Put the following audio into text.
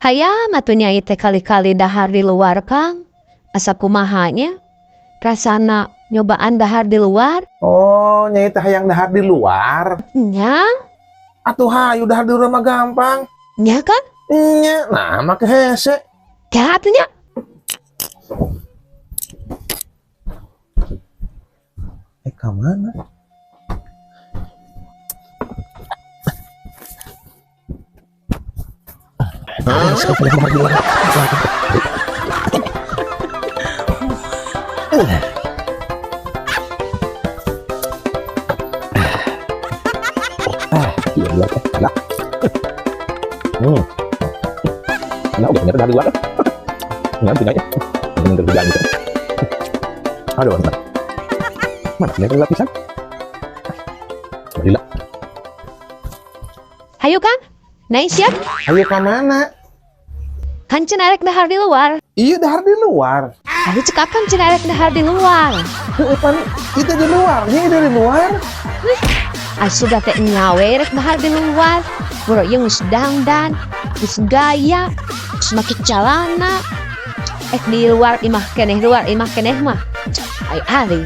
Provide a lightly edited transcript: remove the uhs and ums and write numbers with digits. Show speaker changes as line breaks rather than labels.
Hayam atunya ite kali-kali dahar di luar Kang. Asa kumahanya. Rasana nyobaan dahar di luar.
Oh, nyai teh hayang dahar di luar.
Nya,
Atuh hayu dahar di rumah gampang.
nya kan?
Nya, nah make hese.
Ya atunya.
Ka mana? Iya dua teh. Lah. Nah, udah ternyata dari luar. Enggak punya ya. Bener kerjaan gitu. Aduh, mana? Mana ternyata lapisan? Gila.
Hayu Kang. Naik siap.
Ayo ke mana?
Kan cenarek dahar di luar.
Iya dahar di luar.
Ayo cekakan cenarek dahar di luar.
Pan itu di luar, ini dari luar.
Sudah teh nyawe rek dahar di luar. Bro yang wis dangdan, wis gaya, wis make celana. Di luar imah keneh mah. Ay ari.